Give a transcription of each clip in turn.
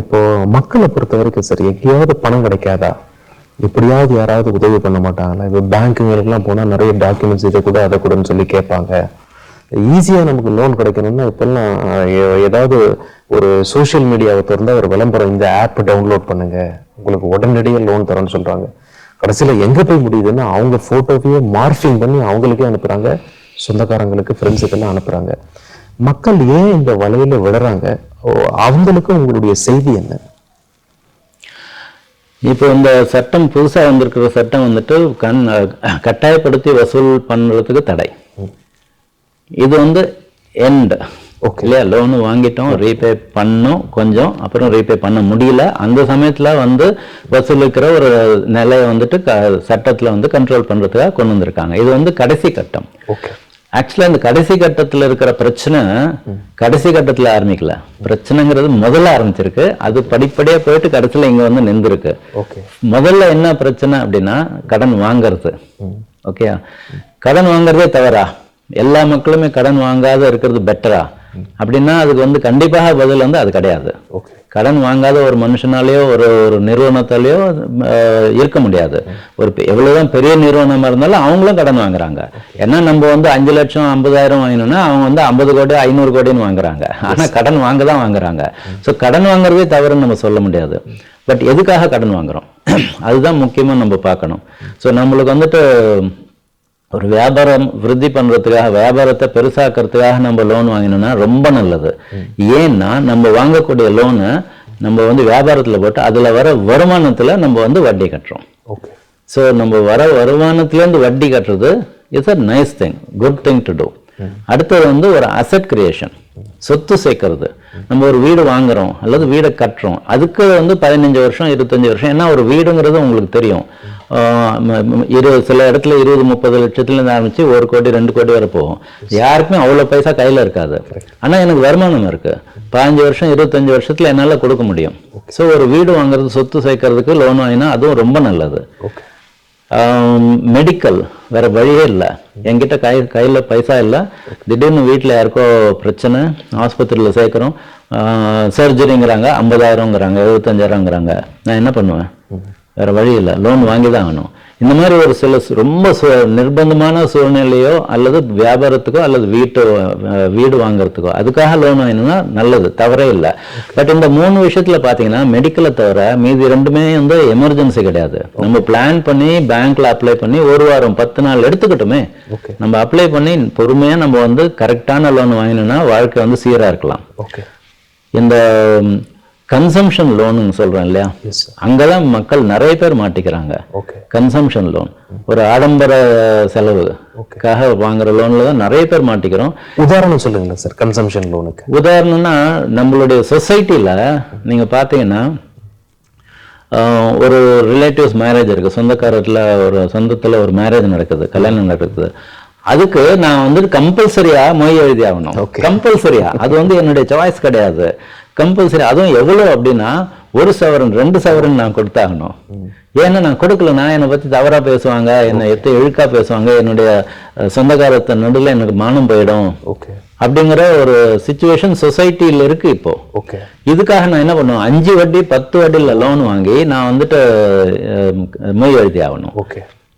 இப்போ மக்களை பொறுத்த வரைக்கும் சரி, எங்கேயாவது பணம் கிடைக்காதா, எப்படியாவது யாராவது உதவி பண்ண மாட்டாங்களா? இப்போ பேங்குங்களுக்குலாம் போனால் நிறைய டாக்குமெண்ட்ஸ் இதை கூட அதை கூடன்னு சொல்லி கேட்பாங்க. ஈஸியாக நமக்கு லோன் கிடைக்கணும்னா இப்போல்லாம் ஏதாவது ஒரு சோஷியல் மீடியாவை திறந்தா ஒரு விளம்பரம், இந்த ஆப் டவுன்லோட் பண்ணுங்க உங்களுக்கு உடனடியாக லோன் தரோன்னு சொல்கிறாங்க. கடைசியில் எங்கே போய் முடியுதுன்னா அவங்க ஃபோட்டோவையே மார்ஃபிங் பண்ணி அவங்களுக்கே அனுப்புகிறாங்க, சொந்தக்காரங்களுக்கு, ஃப்ரெண்ட்ஸுக்கெல்லாம் அனுப்புகிறாங்க. மக்கள் ஏன் இந்த வலையில விடுறாங்க? அவங்களுக்கு உங்களுடைய செய்தி என்ன? இப்போ இந்த சட்டம் புதுசாக வந்திருக்கிற சட்டம் வந்துட்டு கட்டாயப்படுத்தி வசூல் பண்ணுறதுக்கு தடை. இது வந்து எண்ட் இல்லையா? லோனு வாங்கிட்டோம், ரீபே பண்ணோம் கொஞ்சம், அப்புறம் ரீபே பண்ண முடியல, அந்த சமயத்தில் வந்து வசூலிக்கிற ஒரு நிலையை வந்துட்டு சட்டத்தில் வந்து கண்ட்ரோல் பண்ணுறதுக்காக கொண்டு வந்திருக்காங்க. இது வந்து கடைசி கட்டம். ஆக்சுவலாக இந்த கடைசி கட்டத்தில் இருக்கிற பிரச்சனை கடைசி கட்டத்தில் ஆரம்பிக்கல. பிரச்சனைங்கிறது முதல்ல ஆரம்பிச்சிருக்கு, அது படிப்படியாக போயிட்டு கடைசியில் இங்கே வந்து நின்றுருக்கு. முதல்ல என்ன பிரச்சனை அப்படின்னா கடன் வாங்கிறது. ஓகே, கடன் வாங்குறதே தவறா? எல்லா மக்களுமே கடன் வாங்காத இருக்கிறது பெட்டரா அப்படின்னா அதுக்கு வந்து கண்டிப்பாக பதில் வந்து அது கிடையாது. கடன் வாங்காத ஒரு மனுஷனாலேயோ ஒரு நிறுவனத்தாலேயோ இருக்க முடியாது. எவ்வளவுதான் பெரிய நிறுவனமா இருந்தாலும் அவங்களும் கடன் வாங்குறாங்க. ஏன்னா நம்ம வந்து 5 லட்சம் 50,000 வாங்கினோம்னா அவங்க வந்து 50 கோடி 500 கோடின்னு வாங்குறாங்க. ஆனா கடன் வாங்க தான் வாங்குறாங்க. ஸோ கடன் வாங்குறதே தவறுன்னு நம்ம சொல்ல முடியாது. பட் எதுக்காக கடன் வாங்குறோம் அதுதான் முக்கியமா நம்ம பார்க்கணும். ஸோ நம்மளுக்கு வந்துட்டு ஒரு வியாபாரம் விருத்தி பண்றதுக்காக, வியாபாரத்தை பெருசாக்கிறதுக்காக நம்ம லோன் வாங்கினோம்னா ரொம்ப நல்லது. ஏன்னா நம்ம வாங்கக்கூடிய லோனை நம்ம வந்து வியாபாரத்துல போட்டு அதுல வர வருமானத்துல நம்ம வந்து வட்டி கட்டுறோம். ஸோ நம்ம வர வருமானத்திலேருந்து வட்டி கட்டுறது it's a nice thing, good thing to do. அடுத்தது வந்து ஒரு அசெட் கிரியேஷன், சொத்து சேர்க்கறது. நம்ம ஒரு வீடு வாங்குறோம் அல்லது வீடை கட்டுறோம், அதுக்கு வந்து 15 வருஷம் 25 வருஷம். ஏன்னா ஒரு வீடுங்கிறது உங்களுக்கு தெரியும், சில இடத்துல 20-30 லட்சத்துலேருந்து ஆரம்பிச்சு 1 கோடி 2 கோடி வரை போகும். யாருக்குமே அவ்வளோ பைசா கையில் இருக்காது. ஆனால் எனக்கு வருமானம் இருக்கு, 15 வருஷம் 25 வருஷத்துல என்னால் கொடுக்க முடியும். ஸோ ஒரு வீடு வாங்குறது, சொத்து சேர்க்கறதுக்கு லோன் வாங்கினா அதுவும் ரொம்ப நல்லது. மெடிக்கல் வேற வழியே இல்லை, என்கிட்ட கையில் பைசா இல்லை, திடீர்னு வீட்டில் யாருக்கோ பிரச்சனை, ஆஸ்பத்திரியில் சேர்க்குறோம், சர்ஜரிங்கிறாங்க, 50,000ங்கிறாங்க, 75,000ங்கிறாங்க. நான் என்ன பண்ணுவேன்? வேற வழி இல்லை, லோன் வாங்கி தான் ஆகணும். இந்த மாதிரி ஒரு சில ரொம்ப நிர்பந்தமான சூழ்நிலையோ அல்லது வியாபாரத்துக்கோ அல்லது வீடு வாங்குறதுக்கோ அதுக்காக லோன் வாங்கினா நல்லது, தவறே இல்லை. பட் இந்த 3 விஷயத்துல பாத்தீங்கன்னா மெடிக்கலை தவிர மீதி 2மே வந்து எமர்ஜென்சி கிடையாது. நம்ம பிளான் பண்ணி பேங்க்ல அப்ளை பண்ணி 1 வாரம் 10 நாள் எடுத்துக்கிட்டுமே நம்ம அப்ளை பண்ணி பொறுமையா நம்ம வந்து கரெக்டான லோன் வாங்கினோம்னா வாழ்க்கை வந்து சீரா இருக்கலாம். இந்த கன்சம்ஷன் லோன்னு சொல்றோம் இல்லையா, அங்கதான் மக்கள் நிறைய பேர் மாட்டிக்கிறாங்க. கன்சம்ஷன் லோன் ஒரு ஆடம்பர செலவுக்காக வாங்குற லோன்ல தான் நிறைய பேர் மாட்டிக்கிறோம். உதாரணம் சொல்லுங்க சார் கன்சம்ஷன் லோனுக்கு. உதாரணம்னா நம்மளுடைய சொசைட்டில நீங்க பாத்தீங்கன்னா ஒரு ரிலேட்டிவ்ஸ் மேரேஜ் இருக்கு, சொந்தத்துல ஒரு மேரேஜ் நடக்குது, கல்யாணம் நடக்குது. அதுக்கு நான் வந்து கம்பல்சரியா மொய் எழுதி ஆகணும். கம்பல்சரியா, அது வந்து என்னுடைய சாய்ஸ் கிடையாது, கம்பல்சரி. அதுவும் எவ்வளவு அப்படின்னா 1 சவரன் 2 சவரன் நான் கொடுத்தாகணும். ஏன்னா நான் கொடுக்கலன்னா என்னை பத்தி தவறா பேசுவாங்க, என்னை இழுக்கா பேசுவாங்க, என்னுடைய சொந்தக்காரத்தை நடுவில் எனக்கு மானம் போயிடும் அப்படிங்கிற ஒரு சிச்சுவேஷன் சொசைட்டியில் இருக்கு இப்போ. இதுக்காக நான் என்ன பண்ணுவேன், 5 வட்டி 10 வட்டியில் லோன் வாங்கி நான் வந்துட்டு மொய் எழுதி ஆகணும்.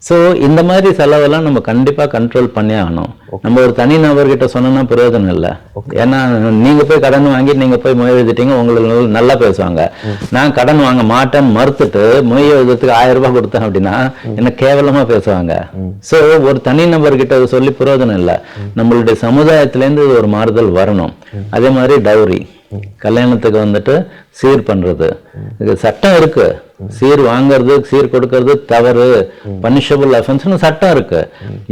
ஸோ இந்த மாதிரி செலவெல்லாம் நம்ம கண்டிப்பாக கண்ட்ரோல் பண்ணி ஆகணும். நம்ம ஒரு தனி நபர்கிட்ட சொன்னோம்னா பிரயோஜனம் இல்லை. ஏன்னா நீங்கள் போய் கடன் வாங்கி நீங்கள் போய் மொய் எழுதிட்டீங்க, உங்களுக்கு நல்லா பேசுவாங்க. நான் கடன் வாங்க மாட்டேன்னு மறுத்துட்டு மொய் எழுதுறதுக்கு 1000 ரூபாய் கொடுத்தேன் அப்படின்னா என்ன கேவலமாக பேசுவாங்க. ஸோ ஒரு தனி நபர்கிட்ட சொல்லி பிரயோஜனம் இல்லை. நம்மளுடைய சமுதாயத்திலேருந்து ஒரு மாறுதல் வரணும். அதே மாதிரி டவுரி, கல்யாணத்துக்கு வந்துட்டு சீர் பண்றது, இது சட்டம் இருக்கு. சீர் வாங்கிறது சீர் கொடுக்கறது தவறு, பனிஷபிள் அஃபென்ஸ்னு சட்டம் இருக்கு.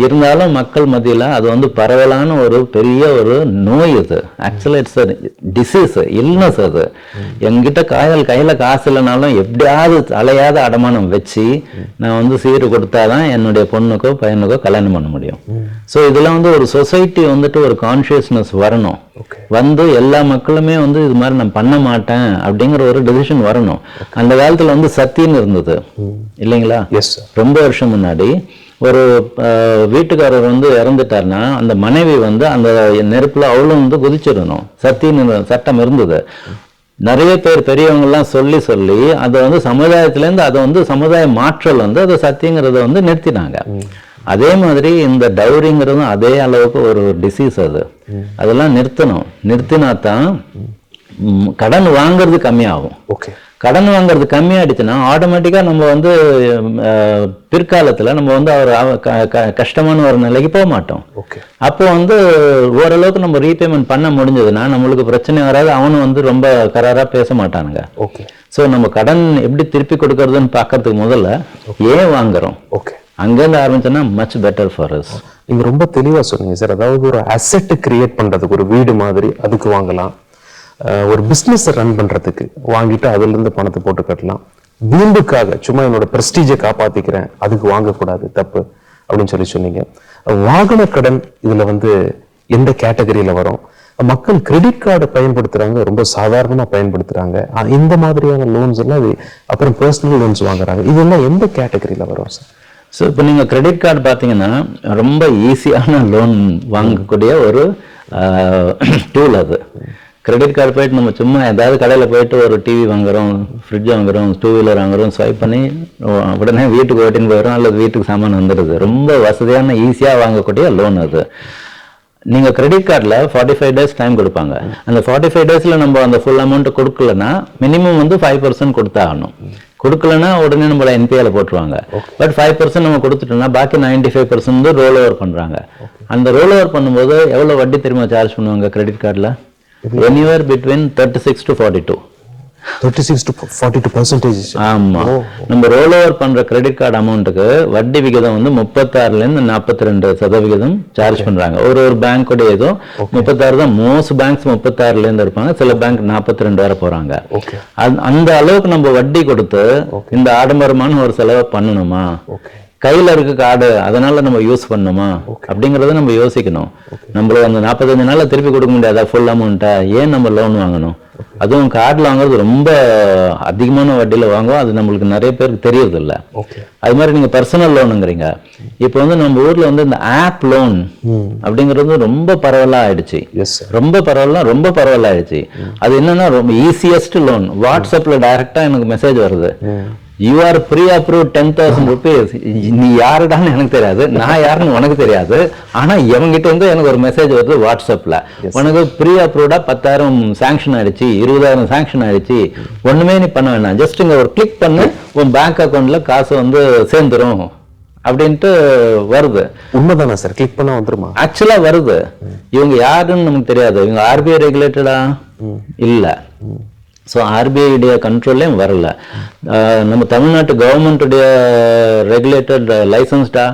இருந்தாலும் மக்கள் மத்தியில அது வந்து பரவலான ஒரு பெரிய ஒரு நோய். இது ஆக்சுவலா இட்ஸ் டிசீஸ், இல்னஸ். அது என்கிட்ட கையில காசு இல்லைனாலும் எப்படியாவது அலையாத அடமானம் வச்சு நான் வந்து சீர் கொடுத்தாதான் என்னுடைய பொண்ணுக்கோ பையனுக்கோ கல்யாணம் பண்ண முடியும். ஸோ இதெல்லாம் வந்து ஒரு சொசைட்டி வந்துட்டு ஒரு கான்சியஸ்னஸ் வரணும். வந்து எல்லா மக்களுமே வந்து இது மாதிரி நான் பண்ண மாட்டேன் அப்படிங்கிற ஒரு டெசிஷன் வரணும். அந்த காலத்துல வந்து சத்தின்னு இருந்தது இல்லைங்களா? ரொம்ப வருஷம் முன்னாடி ஒரு வீட்டுக்காரர் வந்து இறந்துட்டாருன்னா அந்த மனைவி வந்து அந்த நெருப்புல அவளும் வந்து குதிச்சிடணும், சத்தின்னு சட்டம் இருந்தது. நிறைய பேர் பெரியவங்கெல்லாம் சொல்லி அதை வந்து சமுதாயத்திலேருந்து அதை வந்து சமுதாய மாற்றல் வந்து அதை சத்தியங்கிறத வந்து நிறுத்தினாங்க. அதே மாதிரி இந்த டவுரிங்கிறதும் அதே அளவுக்கு ஒரு டிசீஸ். அதெல்லாம் நிறுத்தினாதான் கடன் வாங்குறது கம்மியாகும். கடன் வாங்குறது கம்மியாயிடுச்சுன்னா ஆட்டோமேட்டிக்காக நம்ம வந்து பிற்காலத்தில் நம்ம வந்து கஷ்டமான ஒரு நிலைக்கு போக மாட்டோம். அப்போ வந்து ஓரளவுக்கு நம்ம ரீபேமெண்ட் பண்ண முடிஞ்சதுன்னா நம்மளுக்கு பிரச்சனை வராது. அவனும் வந்து ரொம்ப கராராக பேச மாட்டானுங்க. ஸோ நம்ம கடன் எப்படி திருப்பி கொடுக்கறதுன்னு பார்க்கறதுக்கு முதல்ல ஏன் வாங்குறோம், அங்கேருந்து ஆரம்பிச்சோன்னா மச் பெட்டர் ஃபார் அஸ். நீங்கள் ரொம்ப தெளிவாக சொன்னீங்க சார். அதாவது ஒரு அசெட் கிரியேட் பண்ணுறதுக்கு ஒரு வீடு மாதிரி அதுக்கு வாங்கலாம், ஒரு பிஸ்னஸ் ரன் பண்றதுக்கு வாங்கிட்டு அதுல இருந்து பணத்தை போட்டு கட்டலாம். வீம்புக்காக சும்மா என்னோட பிரஸ்டீஜை காப்பாத்திக்கிறேன் அதுக்கு வாங்கக்கூடாது, தப்பு அப்படின்னு சொன்னீங்க. வாகன கடன் இதுல வந்து எந்த கேட்டகரியில வரும்? மக்கள் கிரெடிட் கார்டை பயன்படுத்துறாங்க, ரொம்ப சாதாரணமா பயன்படுத்துறாங்க. இந்த மாதிரியான லோன்ஸ் எல்லாம் அப்புறம் பர்சனல் லோன்ஸ் வாங்குறாங்க, இதெல்லாம் எந்த கேட்டகரியில வரும் சார்? ஸோ இப்போ நீங்கள் கிரெடிட் கார்டு பார்த்தீங்கன்னா ரொம்ப ஈஸியான லோன் வாங்கக்கூடிய ஒரு டூல். அது கிரெடிட் கார்டு போயிட்டு நம்ம சும்மா ஏதாவது கடையில் போயிட்டு ஒரு டிவி வாங்குறோம், ஃப்ரிட்ஜ் வாங்குறோம், 2 வீலர் வாங்குறோம், ஸ்வைப் பண்ணி உடனே வீட்டுக்கு ஓட்டின்னு போயிடும் அல்லது வீட்டுக்கு சாமான் வந்துடுது. ரொம்ப வசதியான ஈஸியாக வாங்கக்கூடிய லோன் அது. நீங்கள் கிரெடிட் கார்டில் 45 days டைம் கொடுப்பாங்க. அந்த 45 daysல நம்ம அந்த ஃபுல் அமௌண்ட்டு கொடுக்கலன்னா மினிமம் வந்து 5% கொடுத்தாகணும். கொடுக்கலன்னா உடனே நம்மளை என்பிஏல போட்டுருவாங்க. பட் 5% நம்ம கொடுத்துட்டோம்னா பாக்கி 95% ரோல் ஓவர் பண்ணுறாங்க. அந்த ரோல் ஓவர் பண்ணும்போது எவ்வளோ வட்டி தெரியுமா சார்ஜ் பண்ணுவாங்க கிரெடிட் கார்டில்? Anywhere between 36 to 42. 36 to 42%. ஆமா. நம்ம ரோல் ஓவர் பண்ற கிரெடிட் கார்டு அமௌண்ட்டுக்கு வட்டி விகிதம் வந்து 36லேருந்து 42% சார்ஜ் பண்றாங்க. ஒரு பேங்கோட ஏதோ 36 தான். மோஸ்ட் பேங்க்ஸ் 36லேருந்து இருப்பாங்க, சில பேங்க் 42 வரை போறாங்க. அந்த அளவுக்கு நம்ம வட்டி கொடுத்து இந்த ஆடம்பரமான ஒரு செலவை பண்ணணுமா? கையில் இருக்க கார்டு அதனால நம்ம யூஸ் பண்ணணுமா அப்படிங்கிறத நம்ம யோசிக்கணும். நம்மளுக்கு அந்த 45 நாளில் திருப்பி கொடுக்க முடியாதா ஃபுல் அமௌண்ட்டை? ஏன் நம்ம லோன் வாங்கணும்? அதுவும் கார்டில் வாங்குறது ரொம்ப அதிகமான வட்டியில் வாங்குவோம். அது நம்மளுக்கு நிறைய பேருக்கு தெரியறது இல்லை. அது மாதிரி நீங்கள் பர்சனல் லோனுங்கிறீங்க. இப்போ வந்து நம்ம ஊரில் வந்து இந்த ஆப் லோன் அப்படிங்கிறது ரொம்ப பரவலாக ஆயிடுச்சு. ரொம்ப பரவலாக ஆயிடுச்சு. அது என்னன்னா ரொம்ப ஈஸியஸ்ட் லோன். வாட்ஸ்அப்பில் டைரெக்டாக எனக்கு மெசேஜ் வருது, you are pre approve 10,000 rupees. நீ யாருடான்னு எனக்கு தெரியாது, நான் யாருன்னு உனக்கு தெரியாது. ஆனா இவங்கிட்ட இருந்து எனக்கு ஒரு மெசேஜ் வருது வாட்ஸ்அப்ல, உனக்கு ப்ரீ அப்ரூவ்டா 10,000 சாங்ஷன் ஆயிடுச்சு, 20,000 சாங்ஷன் ஆயிடுச்சு, ஒண்ணுமே நீ பண்ண வேண்டாம், ஜஸ்ட் இங்க ஒரு கிளிக் பண்ணு, உன் பேங்க் அக்கௌண்ட்ல காசு வந்து சேர்ந்துரும் அப்படின்ட்டு வருது. உண்மைதானா சார்? கிளிக் பண்ணா வந்துருமா? ஆக்சுவலா வருது. இவங்க யாருன்னு நமக்கு தெரியாது. இவங்க ஆர்பிஐ ரெகுலேட்டடா இல்ல. ஸோ ஆர்பிஐடைய கண்ட்ரோல்லையும் வரல. நம்ம தமிழ்நாட்டு கவர்மெண்ட்டுடைய ரெகுலேட்டட் லைசன்ஸ்டா,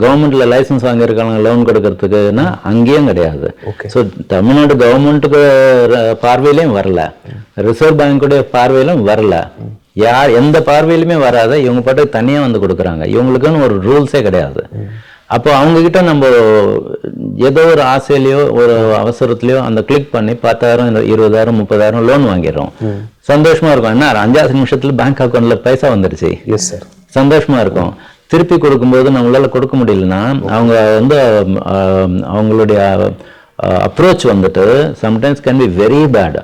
கவர்மெண்ட்ல லைசன்ஸ் வாங்கியிருக்காங்க லோன் கொடுக்கறதுக்குன்னா அங்கேயும் கிடையாது. ஸோ தமிழ்நாடு கவர்மெண்ட்டுக்கு பார்வையிலையும் வரல, ரிசர்வ் பேங்குடைய பார்வையிலும் வரல, எந்த பார்வையிலுமே வராத இவங்க பாட்டு தனியாக வந்து கொடுக்குறாங்க. இவங்களுக்குன்னு ஒரு ரூல்ஸே கிடையாது. அப்போ அவங்க கிட்ட நம்ம ஏதோ ஒரு ஆசையிலையோ ஒரு அவசரத்துலையோ அந்த கிளிக் பண்ணி 10,000, 20,000, 30,000 லோன் வாங்கிடுறோம். சந்தோஷமா இருக்கும். என்ன 5 நிமிஷத்துல பேங்க் அக்கௌண்ட்ல பைசா வந்துடுச்சு, சந்தோஷமா இருக்கும். திருப்பி கொடுக்கும்போது நம்மளால கொடுக்க முடியலன்னா அவங்க வந்து அவங்களுடைய அப்ரோச் வந்துட்டு sometimes can be very bad.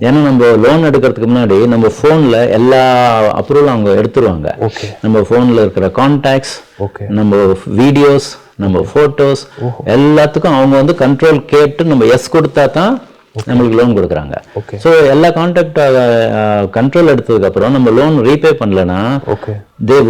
ஏன்னா நம்ம லோன் எடுக்கிறதுக்கு முன்னாடி நம்ம ஃபோனில் எல்லா அப்ரூவலும் அவங்க எடுத்துருவாங்க. நம்ம ஃபோனில் இருக்கிற கான்டாக்ட்ஸ், நம்ம வீடியோஸ், நம்ம ஃபோட்டோஸ் எல்லாத்துக்கும் அவங்க வந்து கண்ட்ரோல் கேட்டு நம்ம எஸ் கொடுத்தா தான் நம்மளுக்கு லோன் கொடுக்குறாங்க. ஸோ எல்லா கான்டாக்ட் கண்ட்ரோல் எடுத்ததுக்கு அப்புறம் நம்ம லோன் ரீபே பண்ணலன்னா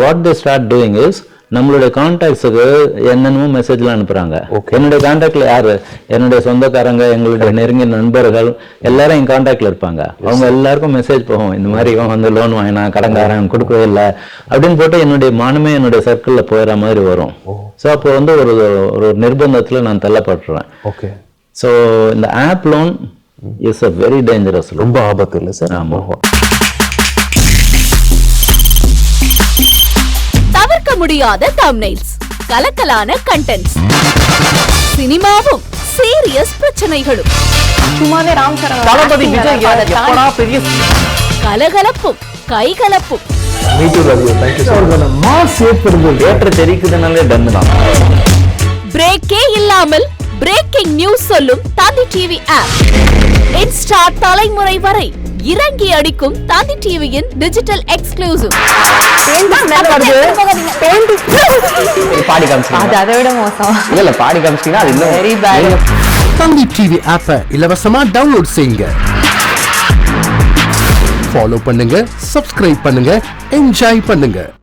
what they start doing is நம்மளுடைய கான்டாக்ட்ஸுக்கு என்னென்னமோ மெசேஜ்லாம் அனுப்புறாங்க. என்னுடைய கான்டாக்ட்ல யாரு? என்னுடைய சொந்தக்காரங்க, எங்களுடைய நெருங்கிய நண்பர்கள் எல்லாரும் என் கான்டாக்ட்ல இருப்பாங்க. அவங்க எல்லாருக்கும் மெசேஜ் போகும், இந்த மாதிரி இவன் வந்து லோன் வாங்கினா கடன்காரன் கொடுக்கவே இல்லை அப்படின்னு போட்டு என்னுடைய மானமே என்னுடைய சர்க்கிள்ல போயிடுற மாதிரி வரும். ஸோ அப்போ வந்து ஒரு நிர்பந்தத்துல நான் தள்ளப்படுறேன். ஸோ இந்த app loan is a very dangerous. ரொம்ப ஆபத்து இல்லை சார்? ஆமா. தவிர்க்க முடியாத தம்ப்நெயில்ஸ், கலக்கலான கண்டென்ட்ஸ், சினிமாவும் சீரியஸ் பிரச்சனைகளும், சும்மாவே ராம் சரண் தளபதி விஜய் எப்படா பெரிய கலகலப்பும் கைகலப்பும். பிரேக்கே இல்லாமல் பிரேக்கிங் நியூஸ் சொல்லும் தந்தி டிவி ஆப். இன்ஸ்டா தலைமுறை வரை இறங்கி அடிக்கும் தந்தி டிவியின் டிஜிட்டல் எக்ஸ்க்ளூசிவ். பாடி காமிச்சிங்க. அது அதை விட மோசம். இல்ல பாடி காமிச்சிங்கன்னா அது இன்னும் வெரி பேட். தந்தி டிவி ஆப்பை இலவசமா டவுன்லோட் செய்யுங்க. ஃபாலோ பண்ணுங்க, சப்ஸ்கிரைப் பண்ணுங்க, என்ஜாய் பண்ணுங்க.